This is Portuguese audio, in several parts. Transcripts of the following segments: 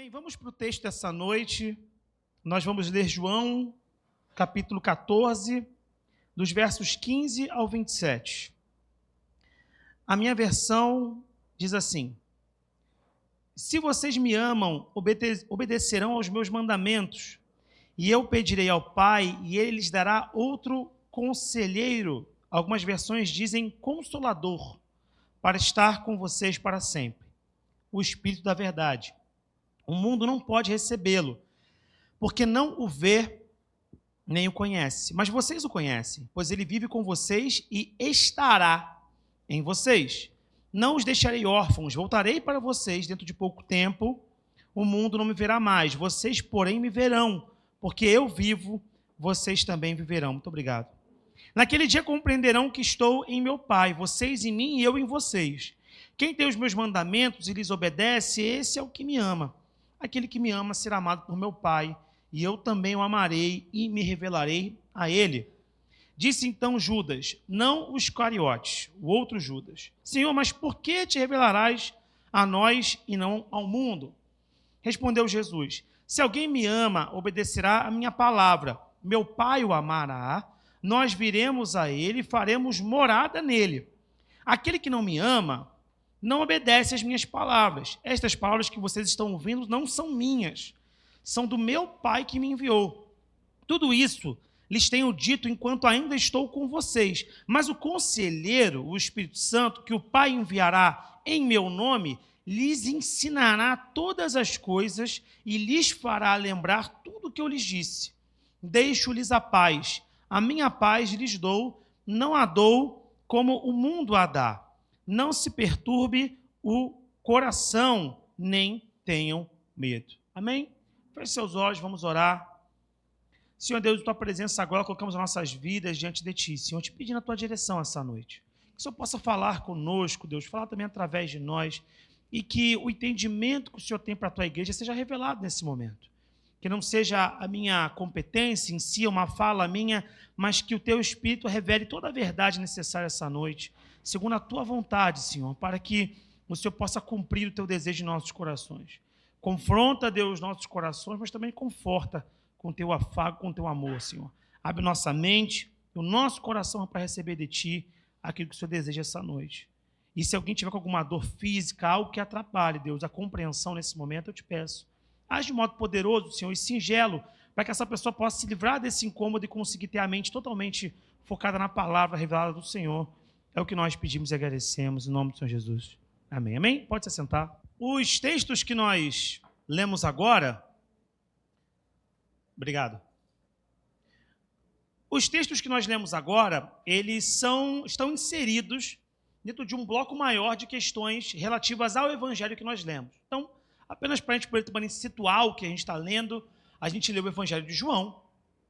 Amém. Vamos para o texto dessa noite. Nós vamos ler João, capítulo 14, dos versos 15 ao 27. A minha versão diz assim: se vocês me amam, obedecerão aos meus mandamentos, e eu pedirei ao Pai, e ele lhes dará outro conselheiro. Algumas versões dizem consolador, para estar com vocês para sempre. O Espírito da verdade. O mundo não pode recebê-lo, porque não o vê nem o conhece. Mas vocês o conhecem, pois ele vive com vocês e estará em vocês. Não os deixarei órfãos, voltarei para vocês dentro de pouco tempo. O mundo não me verá mais, vocês, porém, me verão, porque eu vivo, vocês também viverão. Muito obrigado. Naquele dia compreenderão que estou em meu Pai, vocês em mim e eu em vocês. Quem tem os meus mandamentos e lhes obedece, esse é o que me ama. Aquele que me ama será amado por meu Pai, e eu também o amarei e me revelarei a ele. Disse então Judas, não o Iscariotes, o outro Judas: Senhor, mas por que te revelarás a nós e não ao mundo? Respondeu Jesus: se alguém me ama, obedecerá a minha palavra. Meu Pai o amará, nós viremos a ele e faremos morada nele. Aquele que não me ama não obedece às minhas palavras. Estas palavras que vocês estão ouvindo não são minhas, são do meu Pai que me enviou. Tudo isso lhes tenho dito enquanto ainda estou com vocês. Mas o Conselheiro, o Espírito Santo, que o Pai enviará em meu nome, lhes ensinará todas as coisas e lhes fará lembrar tudo o que eu lhes disse. Deixo-lhes a paz. A minha paz lhes dou, não a dou como o mundo a dá. Não se perturbe o coração, nem tenham medo. Amém? Feche seus olhos, vamos orar. Senhor Deus, em tua presença agora, colocamos as nossas vidas diante de ti. Senhor, te pedindo a tua direção essa noite. Que o Senhor possa falar conosco, Deus, falar também através de nós, e que o entendimento que o Senhor tem para a tua igreja seja revelado nesse momento. Que não seja a minha competência em si, uma fala minha, mas que o teu Espírito revele toda a verdade necessária essa noite, segundo a tua vontade, Senhor, para que o Senhor possa cumprir o teu desejo em nossos corações. Confronta, Deus, nossos corações, mas também conforta com o teu afago, com o teu amor, Senhor. Abre nossa mente, o nosso coração para receber de ti aquilo que o Senhor deseja essa noite. E se alguém tiver com alguma dor física, algo que atrapalhe, Deus, a compreensão nesse momento, eu te peço. Age de modo poderoso, Senhor, e singelo, para que essa pessoa possa se livrar desse incômodo e conseguir ter a mente totalmente focada na palavra revelada do Senhor. É o que nós pedimos e agradecemos, em nome do Senhor Jesus. Amém. Amém? Pode se assentar. Os textos que nós lemos agora... Obrigado. Os textos que nós lemos agora, eles estão inseridos dentro de um bloco maior de questões relativas ao evangelho que nós lemos. Então, apenas para a gente poder também situar o que a gente está lendo, a gente leu o evangelho de João.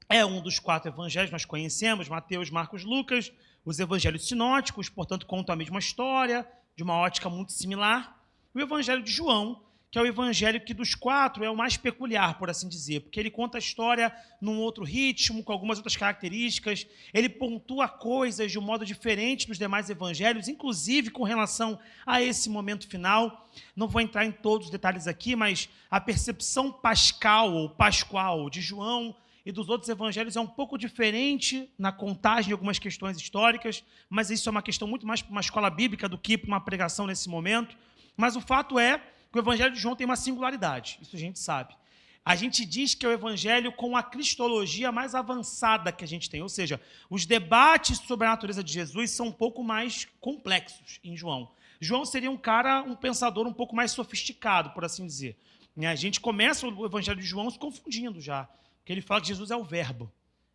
É um dos 4 evangelhos que nós conhecemos, Mateus, Marcos, Lucas, os evangelhos sinóticos, portanto, contam a mesma história, de uma ótica muito similar. O evangelho de João, que é o evangelho que dos 4 é o mais peculiar, por assim dizer, porque ele conta a história num outro ritmo, com algumas outras características, ele pontua coisas de um modo diferente dos demais evangelhos, inclusive com relação a esse momento final. Não vou entrar em todos os detalhes aqui, mas a percepção pascal ou pascual de João e dos outros evangelhos é um pouco diferente na contagem de algumas questões históricas, mas isso é uma questão muito mais para uma escola bíblica do que para uma pregação nesse momento. Mas o fato é que o evangelho de João tem uma singularidade, isso a gente sabe. A gente diz que é o evangelho com a cristologia mais avançada que a gente tem, ou seja, os debates sobre a natureza de Jesus são um pouco mais complexos em João. João seria um pensador um pouco mais sofisticado, por assim dizer. A gente começa o evangelho de João se confundindo já, porque ele fala que Jesus é o verbo,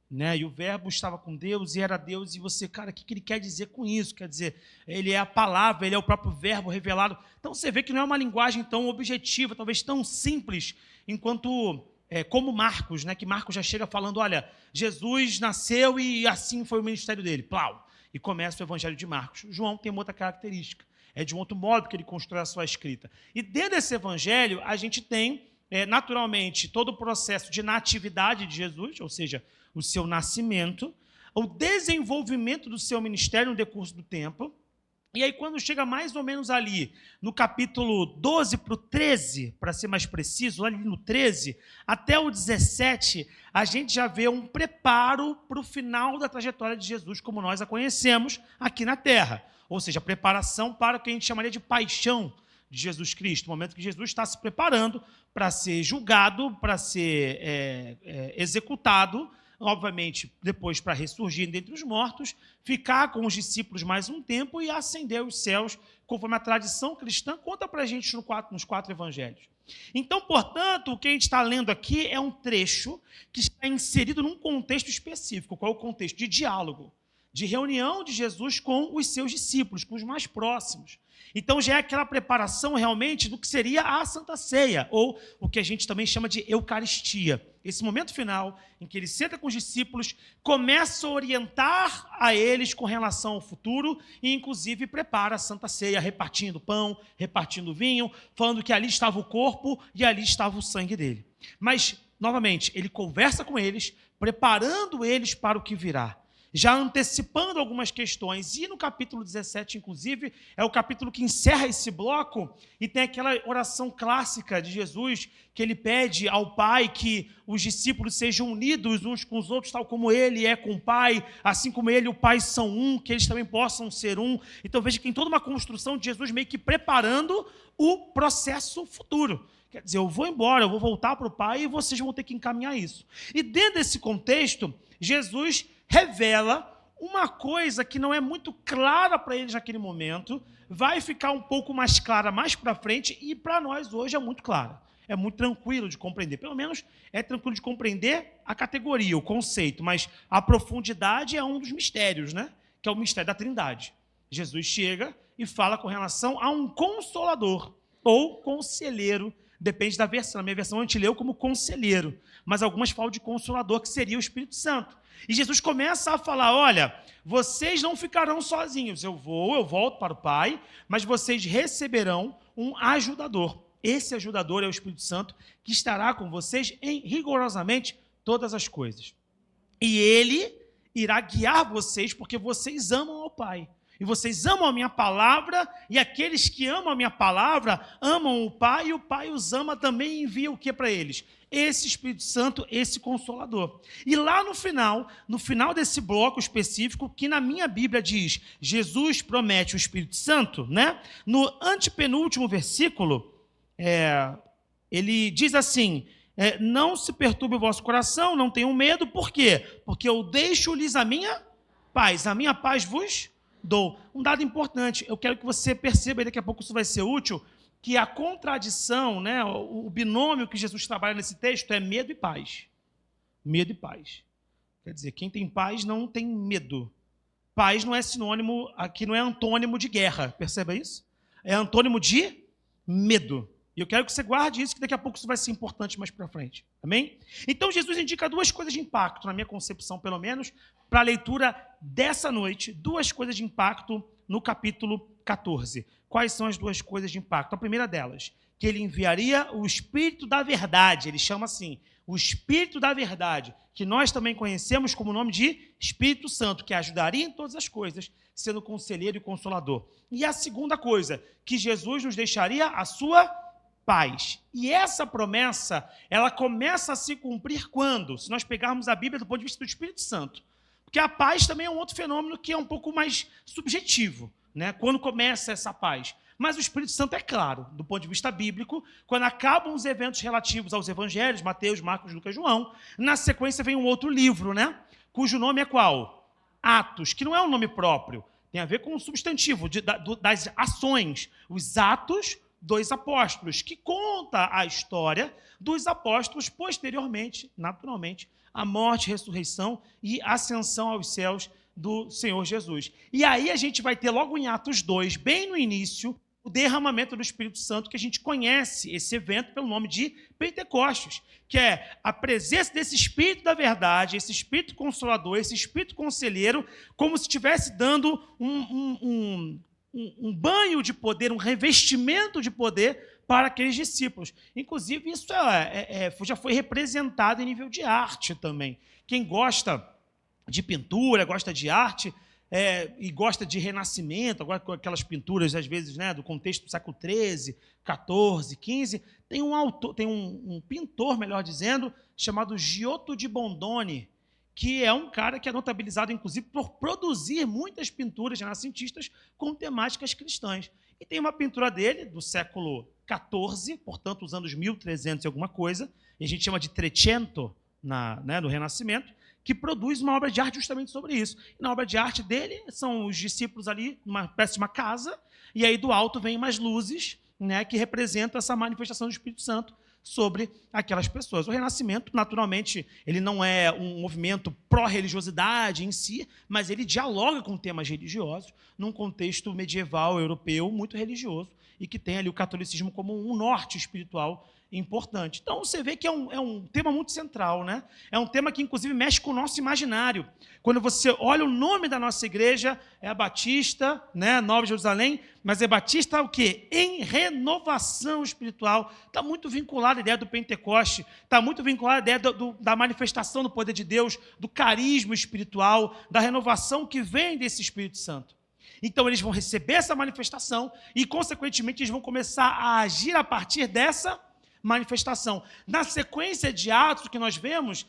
né? E o verbo estava com Deus e era Deus, e você, cara, o que ele quer dizer com isso? Quer dizer, ele é a palavra, ele é o próprio verbo revelado. Então você vê que não é uma linguagem tão objetiva, talvez tão simples, enquanto como Marcos, né? Que Marcos já chega falando, olha, Jesus nasceu e assim foi o ministério dele, plau, e começa o evangelho de Marcos. João tem uma outra característica, é de um outro modo que ele constrói a sua escrita. E dentro desse evangelho, a gente tem, naturalmente, todo o processo de natividade de Jesus, ou seja, o seu nascimento, o desenvolvimento do seu ministério no decurso do tempo, E aí, quando chega mais ou menos ali, no capítulo 12 para o 13, para ser mais preciso, ali no 13, até o 17, a gente já vê um preparo para o final da trajetória de Jesus, como nós a conhecemos aqui na Terra. Ou seja, a preparação para o que a gente chamaria de paixão de Jesus Cristo, o momento que Jesus está se preparando para ser julgado, para ser executado, obviamente, depois para ressurgir dentre os mortos, ficar com os discípulos mais um tempo e ascender aos céus, conforme a tradição cristã conta para a gente nos 4 evangelhos. Então, portanto, o que a gente está lendo aqui é um trecho que está inserido num contexto específico. Qual é o contexto? De diálogo, de reunião de Jesus com os seus discípulos, com os mais próximos. Então já é aquela preparação realmente do que seria a Santa Ceia, ou o que a gente também chama de Eucaristia. Esse momento final, em que ele senta com os discípulos, começa a orientar a eles com relação ao futuro e, inclusive, prepara a Santa Ceia, repartindo pão, repartindo vinho, falando que ali estava o corpo e ali estava o sangue dele. Mas, novamente, ele conversa com eles, preparando eles para o que virá, já antecipando algumas questões. E no capítulo 17, inclusive, é o capítulo que encerra esse bloco e tem aquela oração clássica de Jesus, que ele pede ao Pai que os discípulos sejam unidos uns com os outros, tal como ele é com o Pai, assim como ele e o Pai são um, que eles também possam ser um. Então veja que tem toda uma construção de Jesus meio que preparando o processo futuro. Quer dizer, eu vou embora, eu vou voltar para o Pai e vocês vão ter que encaminhar isso. E dentro desse contexto, Jesus revela uma coisa que não é muito clara para eles naquele momento, vai ficar um pouco mais clara mais para frente e para nós hoje é muito clara. É muito tranquilo de compreender, pelo menos é tranquilo de compreender a categoria, o conceito, mas a profundidade é um dos mistérios, né? Que é o mistério da Trindade. Jesus chega e fala com relação a um consolador ou conselheiro, depende da versão. Na minha versão a gente leu como conselheiro, mas algumas falam de consolador, que seria o Espírito Santo. E Jesus começa a falar, olha, vocês não ficarão sozinhos, eu volto para o Pai, mas vocês receberão um ajudador. Esse ajudador é o Espírito Santo, que estará com vocês em rigorosamente todas as coisas. E ele irá guiar vocês, porque vocês amam ao Pai. E vocês amam a minha palavra, e aqueles que amam a minha palavra amam o Pai, e o Pai os ama também e envia o que para eles? Esse Espírito Santo, esse Consolador. E lá no final desse bloco específico, que na minha Bíblia diz, Jesus promete o Espírito Santo, né? No antepenúltimo versículo, ele diz assim, não se perturbe o vosso coração, não tenham medo, por quê? Porque eu deixo-lhes a minha paz vos dou. Um dado importante, eu quero que você perceba, e daqui a pouco isso vai ser útil, que a contradição, né, o binômio que Jesus trabalha nesse texto é medo e paz. Medo e paz. Quer dizer, quem tem paz não tem medo. Paz não é sinônimo, aqui não é antônimo de guerra, perceba isso? É antônimo de medo. E eu quero que você guarde isso, que daqui a pouco isso vai ser importante mais para frente. Amém? Então, Jesus indica 2 coisas de impacto, na minha concepção, pelo menos, para a leitura dessa noite, 2 coisas de impacto no capítulo 14. Quais são as 2 coisas de impacto? A primeira delas, que ele enviaria o Espírito da Verdade, ele chama assim, o Espírito da Verdade, que nós também conhecemos como o nome de Espírito Santo, que ajudaria em todas as coisas, sendo conselheiro e consolador. E a segunda coisa, que Jesus nos deixaria a sua paz. E essa promessa, ela começa a se cumprir quando? Se nós pegarmos a Bíblia do ponto de vista do Espírito Santo. Porque a paz também é um outro fenômeno que é um pouco mais subjetivo, né? Quando começa essa paz. Mas o Espírito Santo é claro, do ponto de vista bíblico, quando acabam os eventos relativos aos evangelhos, Mateus, Marcos, Lucas, João, na sequência vem um outro livro, né? Cujo nome é qual? Atos, que não é um nome próprio, tem a ver com o substantivo das ações, os atos dos apóstolos, que conta a história dos apóstolos posteriormente, naturalmente, a morte, ressurreição e ascensão aos céus do Senhor Jesus. E aí a gente vai ter logo em Atos 2, bem no início, o derramamento do Espírito Santo, que a gente conhece esse evento pelo nome de Pentecostes, que é a presença desse Espírito da Verdade, esse Espírito Consolador, esse Espírito Conselheiro, como se estivesse dando um banho de poder, um revestimento de poder para aqueles discípulos. Inclusive, isso já foi representado em nível de arte também. Quem gosta de pintura, gosta de arte, e gosta de renascimento, agora com aquelas pinturas, às vezes, né, do contexto do século XIII, XIV, XV, tem um pintor, melhor dizendo, chamado Giotto di Bondone, que é um cara que é notabilizado, inclusive, por produzir muitas pinturas renascentistas com temáticas cristãs. E tem uma pintura dele, do século XIV, portanto, os anos 1300 e alguma coisa, e a gente chama de Trecento, no Renascimento, que produz uma obra de arte justamente sobre isso. E na obra de arte dele, são os discípulos ali, uma espécie de uma casa, e aí do alto vem umas luzes, né, que representam essa manifestação do Espírito Santo sobre aquelas pessoas. O Renascimento, naturalmente, ele não é um movimento pró-religiosidade em si, mas ele dialoga com temas religiosos num contexto medieval europeu muito religioso e que tem ali o catolicismo como um norte espiritual importante. Então, você vê que é um tema muito central, né? É um tema que, inclusive, mexe com o nosso imaginário. Quando você olha o nome da nossa igreja, é a Batista, né? Nova Jerusalém, mas é Batista o quê? Em renovação espiritual. Está muito vinculada à ideia do Pentecoste, está muito vinculada à ideia da manifestação do poder de Deus, do carisma espiritual, da renovação que vem desse Espírito Santo. Então, eles vão receber essa manifestação e, consequentemente, eles vão começar a agir a partir dessa manifestação. Na sequência de atos, o que nós vemos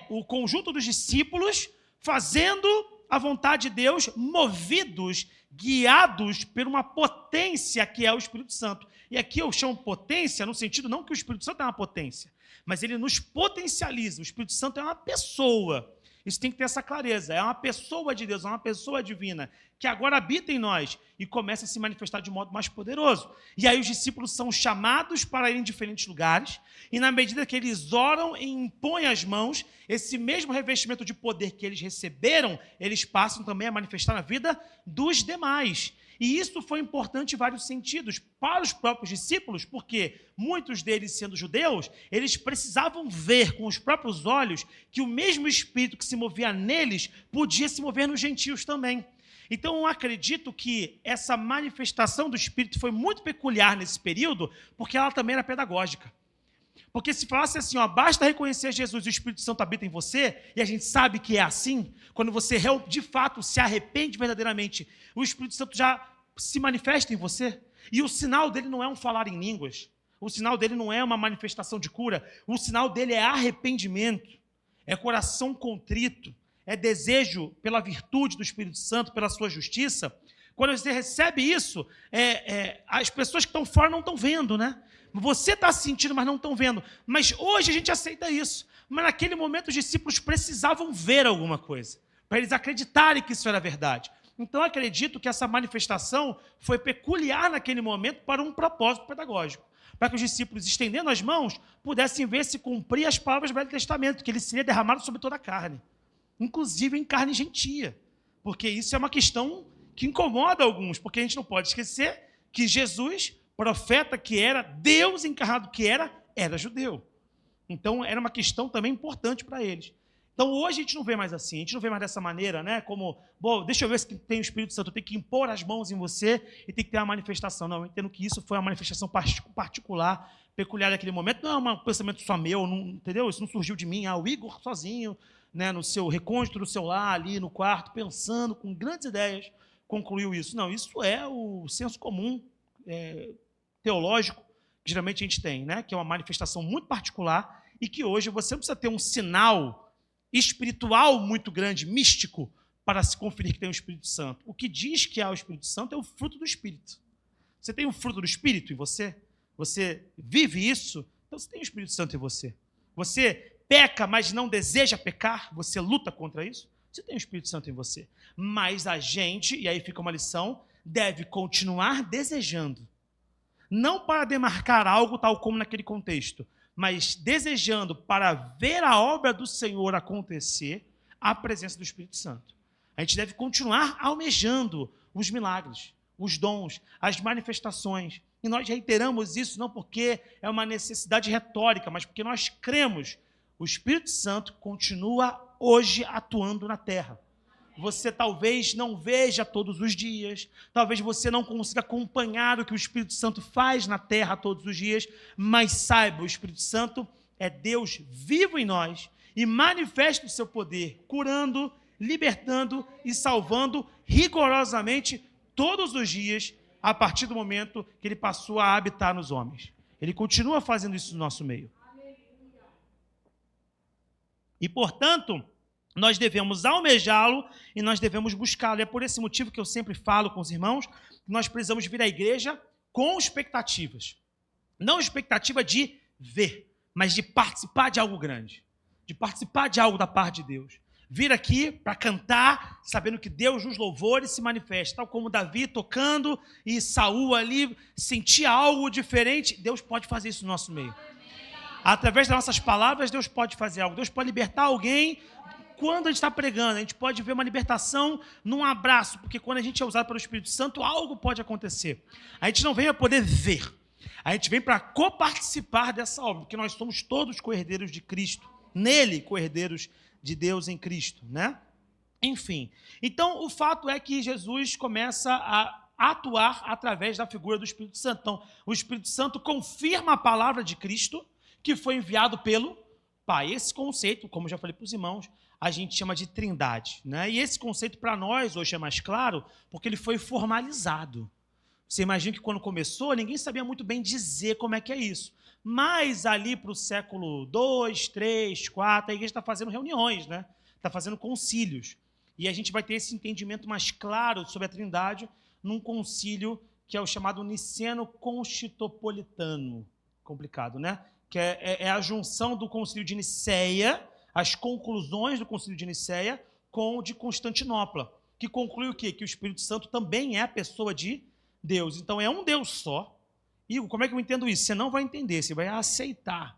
o conjunto dos discípulos fazendo a vontade de Deus, movidos, guiados por uma potência que é o Espírito Santo. E aqui eu chamo potência no sentido não que o Espírito Santo é uma potência, mas ele nos potencializa. O Espírito Santo é uma pessoa. Isso tem que ter essa clareza. É uma pessoa de Deus, é uma pessoa divina, que agora habita em nós e começa a se manifestar de modo mais poderoso. E aí os discípulos são chamados para ir em diferentes lugares, e na medida que eles oram e impõem as mãos, esse mesmo revestimento de poder que eles receberam, eles passam também a manifestar na vida dos demais. E isso foi importante em vários sentidos para os próprios discípulos, porque muitos deles, sendo judeus, eles precisavam ver com os próprios olhos que o mesmo Espírito que se movia neles podia se mover nos gentios também. Então, eu acredito que essa manifestação do Espírito foi muito peculiar nesse período, porque ela também era pedagógica. Porque se falasse assim, basta reconhecer Jesus e o Espírito Santo habita em você, e a gente sabe que é assim, quando você de fato se arrepende verdadeiramente, o Espírito Santo já se manifesta em você, e o sinal dele não é um falar em línguas, o sinal dele não é uma manifestação de cura, o sinal dele é arrependimento, é coração contrito, é desejo pela virtude do Espírito Santo, pela sua justiça. Quando você recebe isso, as pessoas que estão fora não estão vendo, né? Você está sentindo, mas não estão vendo. Mas hoje a gente aceita isso. Mas naquele momento os discípulos precisavam ver alguma coisa, para eles acreditarem que isso era verdade. Então eu acredito que essa manifestação foi peculiar naquele momento para um propósito pedagógico, para que os discípulos, estendendo as mãos, pudessem ver se cumprir as palavras do Velho Testamento, que ele seria derramado sobre toda a carne, inclusive em carne gentia, porque isso é uma questão que incomoda alguns, porque a gente não pode esquecer que Jesus, profeta que era, Deus encarnado que era judeu. Então, era uma questão também importante para eles. Então, hoje a gente não vê mais assim, a gente não vê mais dessa maneira, né? Como, deixa eu ver se tem o Espírito Santo, eu tenho que impor as mãos em você e tem que ter uma manifestação. Não, eu entendo que isso foi uma manifestação particular, peculiar daquele momento, não é um pensamento só meu, não, entendeu? Isso não surgiu de mim, o Igor sozinho, né, no seu recôndito do seu lar, ali no quarto, pensando com grandes ideias, concluiu isso. Não, isso é o senso comum teológico que geralmente a gente tem, né? Que é uma manifestação muito particular e que hoje você não precisa ter um sinal espiritual muito grande, místico, para se conferir que tem o Espírito Santo. O que diz que há o Espírito Santo é o fruto do Espírito. Você tem o fruto do Espírito em você? Você vive isso? Então você tem o Espírito Santo em você. Você peca, mas não deseja pecar? Você luta contra isso? Você tem o Espírito Santo em você. Mas a gente, e aí fica uma lição, deve continuar desejando. Não para demarcar algo tal como naquele contexto, mas desejando para ver a obra do Senhor acontecer, a presença do Espírito Santo. A gente deve continuar almejando os milagres, os dons, as manifestações. E nós reiteramos isso não porque é uma necessidade retórica, mas porque nós cremos. O Espírito Santo continua hoje atuando na terra. Você talvez não veja todos os dias, talvez você não consiga acompanhar o que o Espírito Santo faz na terra todos os dias, mas saiba, o Espírito Santo é Deus vivo em nós e manifesta o seu poder, curando, libertando e salvando rigorosamente todos os dias, a partir do momento que ele passou a habitar nos homens. Ele continua fazendo isso no nosso meio. E, portanto, nós devemos almejá-lo e nós devemos buscá-lo. É por esse motivo que eu sempre falo com os irmãos que nós precisamos vir à igreja com expectativas. Não expectativa de ver, mas de participar de algo grande. De participar de algo da parte de Deus. Vir aqui para cantar, sabendo que Deus nos louvores se manifesta. Tal como Davi tocando e Saul ali sentia algo diferente. Deus pode fazer isso no nosso meio. Através das nossas palavras, Deus pode fazer algo. Deus pode libertar alguém quando a gente está pregando. A gente pode ver uma libertação num abraço, porque quando a gente é usado pelo Espírito Santo, algo pode acontecer. A gente não vem para poder ver. A gente vem para coparticipar dessa obra, porque nós somos todos co-herdeiros de Cristo. Nele, co-herdeiros de Deus em Cristo, né? Enfim. Então, o fato é que Jesus começa a atuar através da figura do Espírito Santo. Então, o Espírito Santo confirma a palavra de Cristo, que foi enviado pelo Pai. Esse conceito, como eu já falei para os irmãos, a gente chama de trindade, né? E esse conceito para nós hoje é mais claro, porque ele foi formalizado. Você imagina que quando começou, ninguém sabia muito bem dizer como é que é isso. Mas ali para o século 2, 3, 4, a igreja está fazendo reuniões, né? Está fazendo concílios. E a gente vai ter esse entendimento mais claro sobre a trindade num concílio que é o chamado Niceno-Constitopolitano. Complicado, né? Que é a junção do concílio de Nicéia, as conclusões do concílio de Nicéia, com o de Constantinopla, que conclui o quê? Que o Espírito Santo também é a pessoa de Deus. Então é um Deus só. Igor, como é que eu entendo isso? Você não vai entender, você vai aceitar.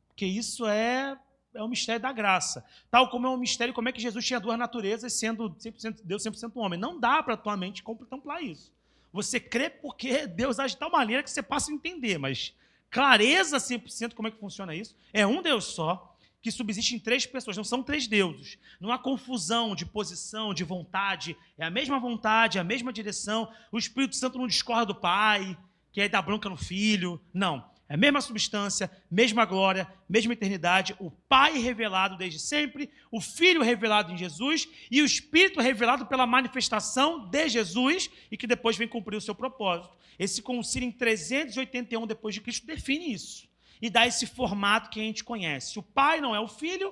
Porque isso é um mistério da graça. Tal como é um mistério, como é que Jesus tinha duas naturezas, sendo 100% Deus, 100% homem. Não dá para a tua mente contemplar isso. Você crê porque Deus age de tal maneira que você passa a entender, mas clareza 100%, como é que funciona isso? É um Deus só, que subsiste em três pessoas, não são três deuses. Não há confusão de posição, de vontade, é a mesma vontade, é a mesma direção. O Espírito Santo não discorda do Pai, que aí dá bronca no Filho. Não, é a mesma substância, mesma glória, mesma eternidade. O Pai revelado desde sempre, o Filho revelado em Jesus e o Espírito revelado pela manifestação de Jesus e que depois vem cumprir o seu propósito. Esse concílio em 381 depois de Cristo define isso e dá esse formato que a gente conhece. O Pai não é o Filho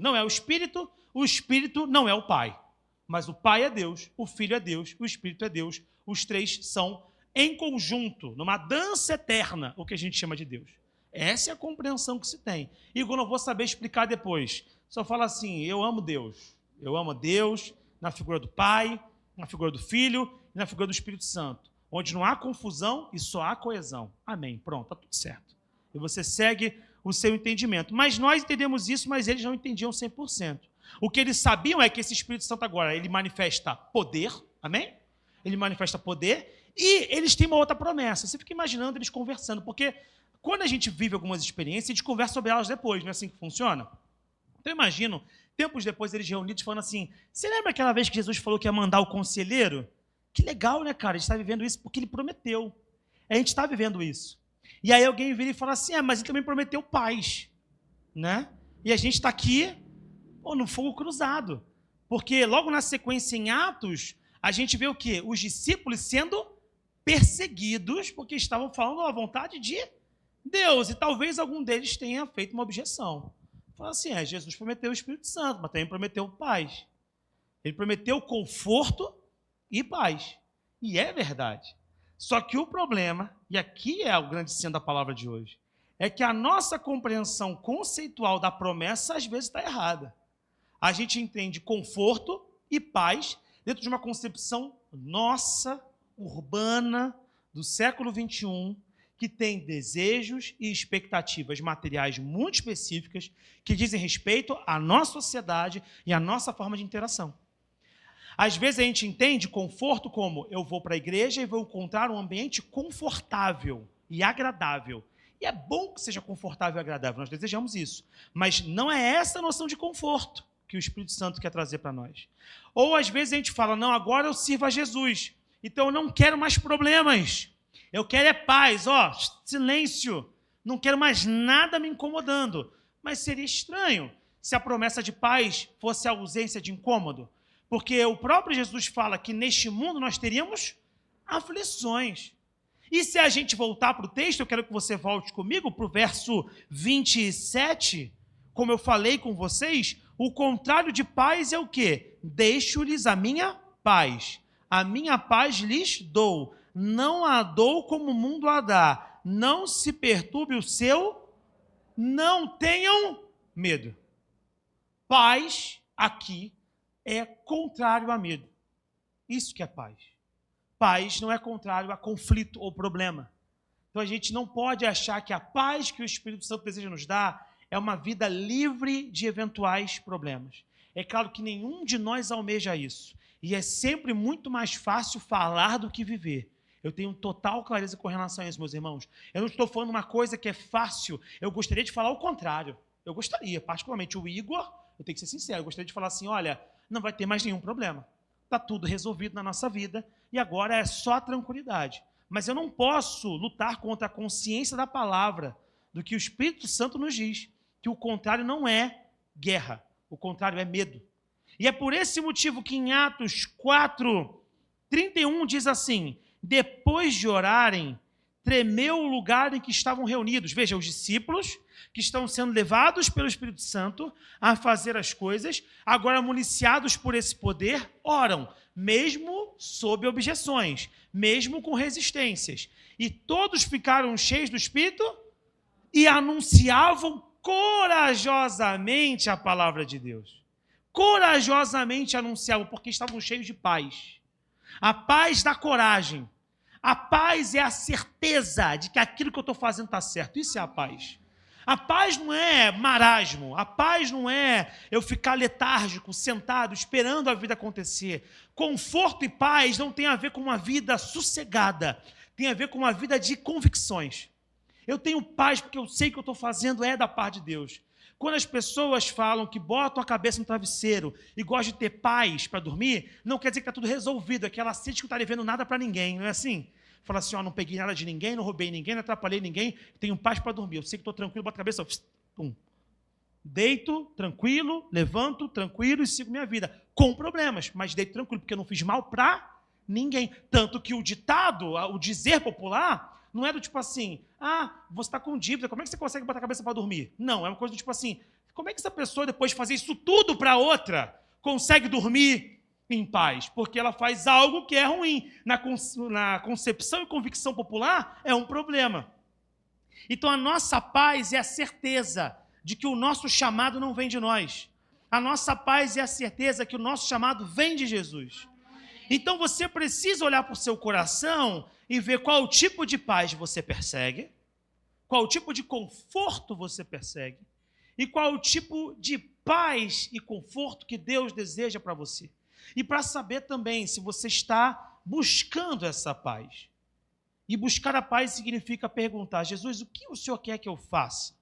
não é o Espírito não é o Pai. Mas o Pai é Deus, o Filho é Deus, o Espírito é Deus. Os três são em conjunto, numa dança eterna, o que a gente chama de Deus. Essa é a compreensão que se tem. E eu não vou saber explicar depois. Só fala assim, eu amo Deus. Eu amo a Deus na figura do Pai, na figura do Filho e na figura do Espírito Santo. Onde não há confusão e só há coesão. Amém. Pronto, está tudo certo. E você segue o seu entendimento. Mas nós entendemos isso, mas eles não entendiam 100%. O que eles sabiam é que esse Espírito Santo agora, ele manifesta poder, amém? Ele manifesta poder e eles têm uma outra promessa. Você fica imaginando eles conversando, porque quando a gente vive algumas experiências, a gente conversa sobre elas depois, não é assim que funciona? Então eu imagino, tempos depois eles reunidos falando assim, você lembra aquela vez que Jesus falou que ia mandar o conselheiro? Que legal, né, cara? A gente está vivendo isso porque ele prometeu. A gente está vivendo isso. E aí alguém vira e fala assim, mas ele também prometeu paz, né? E a gente está aqui no fogo cruzado. Porque logo na sequência em Atos, a gente vê o quê? Os discípulos sendo perseguidos porque estavam falando a vontade de Deus. E talvez algum deles tenha feito uma objeção. Fala assim, Jesus prometeu o Espírito Santo, mas também prometeu paz. Ele prometeu conforto e paz. E é verdade. Só que o problema, e aqui é o grande sino da palavra de hoje, é que a nossa compreensão conceitual da promessa às vezes está errada. A gente entende conforto e paz dentro de uma concepção nossa, urbana, do século XXI, que tem desejos e expectativas materiais muito específicas que dizem respeito à nossa sociedade e à nossa forma de interação. Às vezes a gente entende conforto como eu vou para a igreja e vou encontrar um ambiente confortável e agradável. E é bom que seja confortável e agradável, nós desejamos isso. Mas não é essa a noção de conforto que o Espírito Santo quer trazer para nós. Ou às vezes a gente fala, não, agora eu sirvo a Jesus, então eu não quero mais problemas. Eu quero é paz, silêncio. Não quero mais nada me incomodando. Mas seria estranho se a promessa de paz fosse a ausência de incômodo? Porque o próprio Jesus fala que neste mundo nós teríamos aflições. E se a gente voltar para o texto, eu quero que você volte comigo para o verso 27, como eu falei com vocês, o contrário de paz é o quê? Deixo-lhes a minha paz lhes dou, não a dou como o mundo a dá, não se perturbe o seu, não tenham medo. Paz aqui é contrário a medo. Isso que é paz. Paz não é contrário a conflito ou problema. Então a gente não pode achar que a paz que o Espírito Santo deseja nos dar é uma vida livre de eventuais problemas. É claro que nenhum de nós almeja isso. E é sempre muito mais fácil falar do que viver. Eu tenho total clareza com relação a isso, meus irmãos. Eu não estou falando uma coisa que é fácil. Eu gostaria de falar o contrário. Eu gostaria, particularmente o Igor, eu tenho que ser sincero, eu gostaria de falar assim, olha, não vai ter mais nenhum problema. Está tudo resolvido na nossa vida e agora é só tranquilidade. Mas eu não posso lutar contra a consciência da palavra, do que o Espírito Santo nos diz, que o contrário não é guerra, o contrário é medo. E é por esse motivo que em Atos 4:31 diz assim, depois de orarem, tremeu o lugar em que estavam reunidos. Veja, os discípulos que estão sendo levados pelo Espírito Santo a fazer as coisas, agora municiados por esse poder, oram, mesmo sob objeções, mesmo com resistências. E todos ficaram cheios do Espírito e anunciavam corajosamente a palavra de Deus. Corajosamente anunciavam, porque estavam cheios de paz. A paz dá coragem. A paz é a certeza de que aquilo que eu estou fazendo está certo. Isso é a paz. A paz não é marasmo. A paz não é eu ficar letárgico, sentado, esperando a vida acontecer. Conforto e paz não tem a ver com uma vida sossegada. Tem a ver com uma vida de convicções. Eu tenho paz porque eu sei que o que eu estou fazendo é da parte de Deus. Quando as pessoas falam que botam a cabeça no travesseiro e gostam de ter paz para dormir, não quer dizer que está tudo resolvido, é que ela sente que não está devendo nada para ninguém, não é assim? Fala assim, ó, não peguei nada de ninguém, não roubei ninguém, não atrapalhei ninguém, tenho paz para dormir, eu sei que estou tranquilo, boto a cabeça, pum. Deito, tranquilo, levanto, tranquilo e sigo minha vida, com problemas, mas deito tranquilo, porque eu não fiz mal para ninguém. Tanto que o ditado, o dizer popular, não é do tipo assim, você está com dívida, como é que você consegue botar a cabeça para dormir? Não, é uma coisa do tipo assim, como é que essa pessoa, depois de fazer isso tudo para outra, consegue dormir em paz? Porque ela faz algo que é ruim. Na concepção e convicção popular, é um problema. Então a nossa paz é a certeza de que o nosso chamado não vem de nós. A nossa paz é a certeza que o nosso chamado vem de Jesus. Então você precisa olhar para o seu coração e ver qual tipo de paz você persegue, qual tipo de conforto você persegue e qual tipo de paz e conforto que Deus deseja para você. E para saber também se você está buscando essa paz. E buscar a paz significa perguntar, Jesus, o que o Senhor quer que eu faça?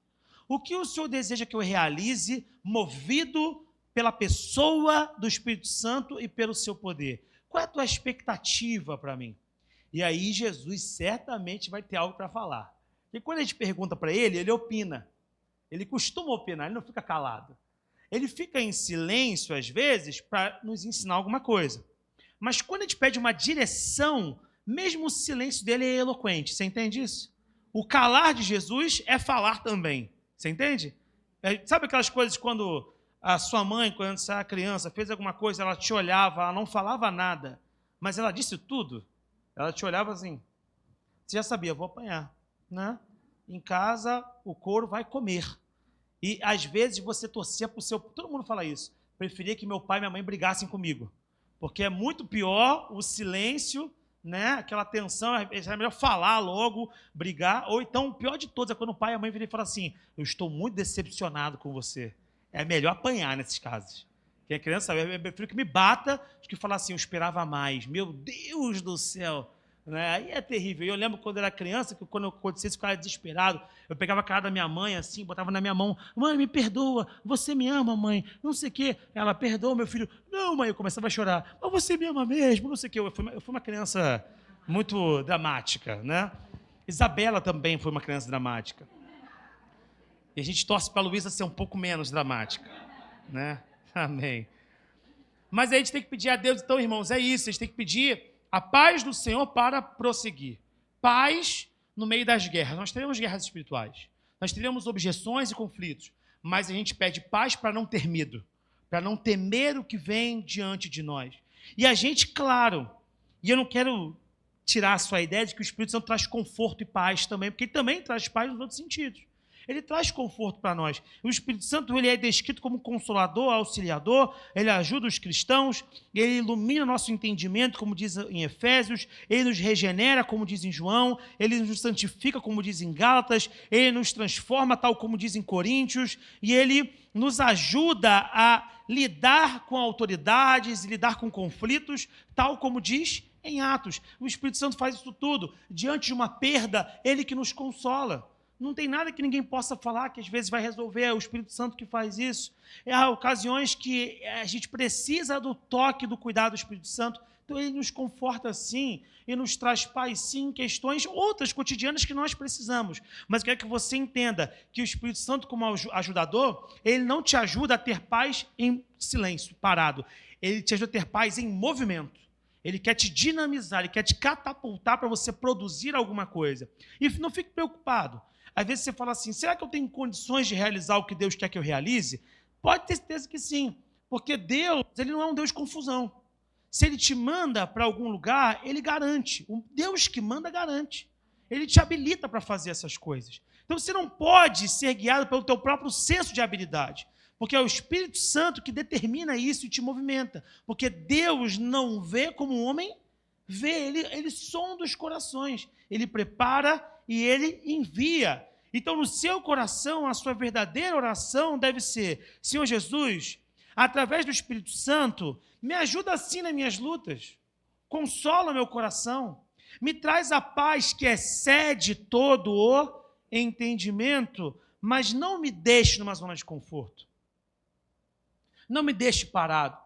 O que o Senhor deseja que eu realize, movido pela pessoa do Espírito Santo e pelo seu poder? Qual é a tua expectativa para mim? E aí Jesus certamente vai ter algo para falar. E quando a gente pergunta para ele, ele opina. Ele costuma opinar, ele não fica calado. Ele fica em silêncio, às vezes, para nos ensinar alguma coisa. Mas quando a gente pede uma direção, mesmo o silêncio dele é eloquente. Você entende isso? O calar de Jesus é falar também. Você entende? Sabe aquelas coisas quando a sua mãe, quando você era criança, fez alguma coisa, ela te olhava, ela não falava nada, mas ela disse tudo? Ela te olhava assim, você já sabia, vou apanhar, né? Em casa, o couro vai comer. E, às vezes, você torcia para o seu... Todo mundo fala isso. Preferia que meu pai e minha mãe brigassem comigo. Porque é muito pior o silêncio, né? Aquela tensão, é melhor falar logo, brigar. Ou então, o pior de todos é quando o pai e a mãe viram e falam assim, eu estou muito decepcionado com você. É melhor apanhar nesses casos. Quem é criança sabe, eu prefiro que me bata do que falar assim, eu esperava mais. Meu Deus do céu! Né? Aí é terrível. Eu lembro quando eu era criança, que quando acontecia isso, eu ficava desesperado. Eu pegava a cara da minha mãe assim, botava na minha mão, mãe, me perdoa, você me ama, mãe, não sei o quê. Ela, perdoa, meu filho. Não, mãe, eu começava a chorar. Mas você me ama mesmo, não sei o quê. Eu fui uma criança muito dramática, né? Isabela também foi uma criança dramática. E a gente torce para a Luísa ser um pouco menos dramática. né? Amém. Mas aí a gente tem que pedir a Deus, então, irmãos, é isso, a gente tem que pedir a paz do Senhor para prosseguir. Paz no meio das guerras. Nós teremos guerras espirituais, nós teremos objeções e conflitos, mas a gente pede paz para não ter medo, para não temer o que vem diante de nós. E a gente, claro, e eu não quero tirar a sua ideia de que o Espírito Santo traz conforto e paz também, porque ele também traz paz nos outros sentidos. Ele traz conforto para nós. O Espírito Santo ele é descrito como consolador, auxiliador, ele ajuda os cristãos, ele ilumina nosso entendimento, como diz em Efésios, ele nos regenera, como diz em João, ele nos santifica, como diz em Gálatas, ele nos transforma, tal como diz em Coríntios, e ele nos ajuda a lidar com autoridades e lidar com conflitos, tal como diz em Atos. O Espírito Santo faz isso tudo. Diante de uma perda, ele que nos consola. Não tem nada que ninguém possa falar que às vezes vai resolver, é o Espírito Santo que faz isso. Há ocasiões que a gente precisa do toque, do cuidado do Espírito Santo, então ele nos conforta sim, e nos traz paz sim, em questões outras cotidianas que nós precisamos. Mas eu quero que você entenda que o Espírito Santo, como ajudador, ele não te ajuda a ter paz em silêncio, parado. Ele te ajuda a ter paz em movimento. Ele quer te dinamizar, ele quer te catapultar para você produzir alguma coisa. E não fique preocupado. Às vezes você fala assim, será que eu tenho condições de realizar o que Deus quer que eu realize? Pode ter certeza que sim, porque Deus ele não é um Deus de confusão. Se Ele te manda para algum lugar, Ele garante. O Deus que manda, garante. Ele te habilita para fazer essas coisas. Então você não pode ser guiado pelo teu próprio senso de habilidade, porque é o Espírito Santo que determina isso e te movimenta. Porque Deus não vê como o homem vê, ele sonda os corações, Ele prepara e Ele envia. Então, no seu coração, a sua verdadeira oração deve ser: Senhor Jesus, através do Espírito Santo, me ajuda assim nas minhas lutas, consola meu coração, me traz a paz que excede todo o entendimento, mas não me deixe numa zona de conforto. Não me deixe parado.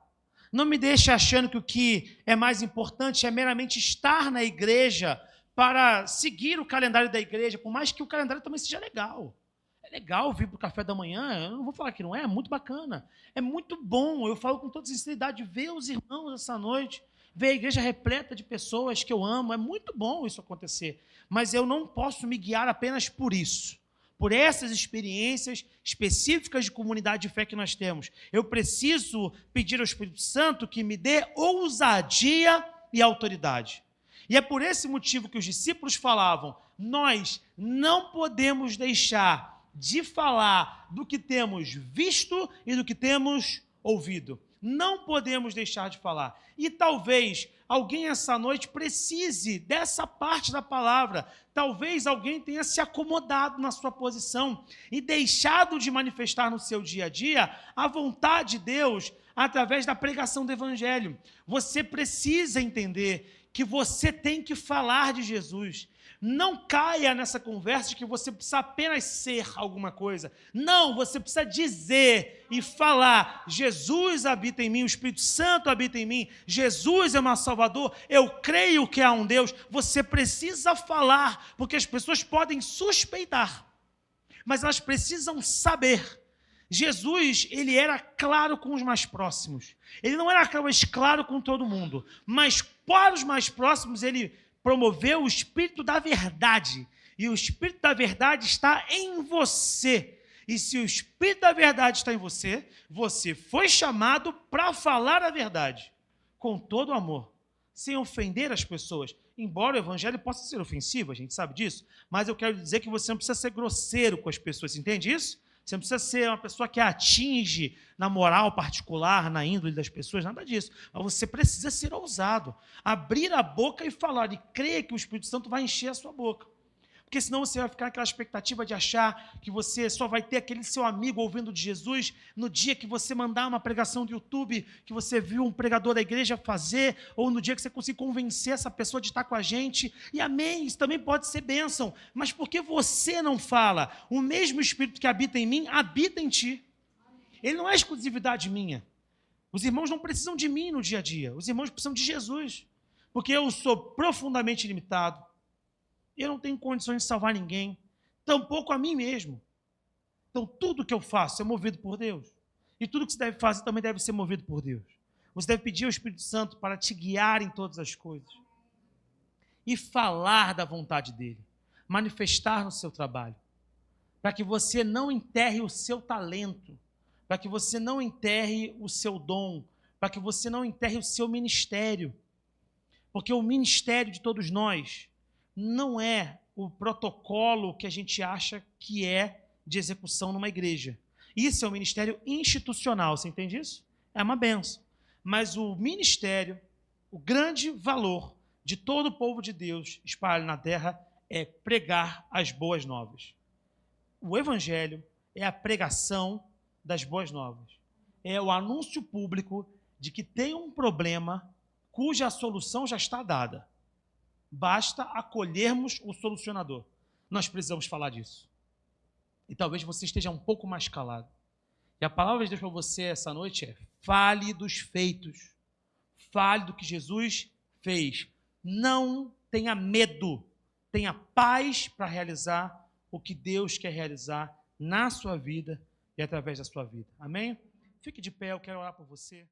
Não me deixe achando que o que é mais importante é meramente estar na igreja para seguir o calendário da igreja, por mais que o calendário também seja legal. É legal vir para o café da manhã, eu não vou falar que não é, é muito bacana. É muito bom, eu falo com toda sinceridade, ver os irmãos essa noite, ver a igreja repleta de pessoas que eu amo, é muito bom isso acontecer. Mas eu não posso me guiar apenas por isso, por essas experiências específicas de comunidade de fé que nós temos. Eu preciso pedir ao Espírito Santo que me dê ousadia e autoridade. E é por esse motivo que os discípulos falavam, nós não podemos deixar de falar do que temos visto e do que temos ouvido. Não podemos deixar de falar. E talvez alguém essa noite precise dessa parte da palavra. Talvez alguém tenha se acomodado na sua posição e deixado de manifestar no seu dia a dia a vontade de Deus através da pregação do Evangelho. Você precisa entender que você tem que falar de Jesus. Não caia nessa conversa de que você precisa apenas ser alguma coisa. Não, você precisa dizer e falar, Jesus habita em mim, o Espírito Santo habita em mim, Jesus é meu Salvador, eu creio que há um Deus. Você precisa falar, porque as pessoas podem suspeitar, mas elas precisam saber. Jesus, ele era claro com os mais próximos. Ele não era claro com todo mundo, mas para os mais próximos, ele promoveu o Espírito da verdade. E o Espírito da verdade está em você. E se o Espírito da verdade está em você, você foi chamado para falar a verdade, com todo amor, sem ofender as pessoas. Embora o Evangelho possa ser ofensivo, a gente sabe disso, mas eu quero dizer que você não precisa ser grosseiro com as pessoas, entende isso? Você não precisa ser uma pessoa que atinge na moral particular, na índole das pessoas, nada disso. Mas você precisa ser ousado, abrir a boca e falar, e crer que o Espírito Santo vai encher a sua boca. Porque senão você vai ficar naquela expectativa de achar que você só vai ter aquele seu amigo ouvindo de Jesus no dia que você mandar uma pregação do YouTube, que você viu um pregador da igreja fazer, ou no dia que você conseguir convencer essa pessoa de estar com a gente. E amém, isso também pode ser bênção. Mas por que você não fala? O mesmo Espírito que habita em mim, habita em ti. Ele não é exclusividade minha. Os irmãos não precisam de mim no dia a dia. Os irmãos precisam de Jesus. Porque eu sou profundamente limitado. Eu não tenho condições de salvar ninguém, tampouco a mim mesmo. Então, tudo que eu faço é movido por Deus. E tudo que você deve fazer também deve ser movido por Deus. Você deve pedir ao Espírito Santo para te guiar em todas as coisas. E falar da vontade dele. Manifestar no seu trabalho. Para que você não enterre o seu talento. Para que você não enterre o seu dom. Para que você não enterre o seu ministério. Porque o ministério de todos nós não é o protocolo que a gente acha que é de execução numa igreja. Isso é um ministério institucional, você entende isso? É uma benção. Mas o ministério, o grande valor de todo o povo de Deus espalhado na terra é pregar as boas novas. O evangelho é a pregação das boas novas. É o anúncio público de que tem um problema cuja solução já está dada. Basta acolhermos o solucionador. Nós precisamos falar disso. E talvez você esteja um pouco mais calado. E a palavra de Deus para você essa noite é: fale dos feitos. Fale do que Jesus fez. Não tenha medo. Tenha paz para realizar o que Deus quer realizar na sua vida e através da sua vida. Amém? Fique de pé, eu quero orar por você.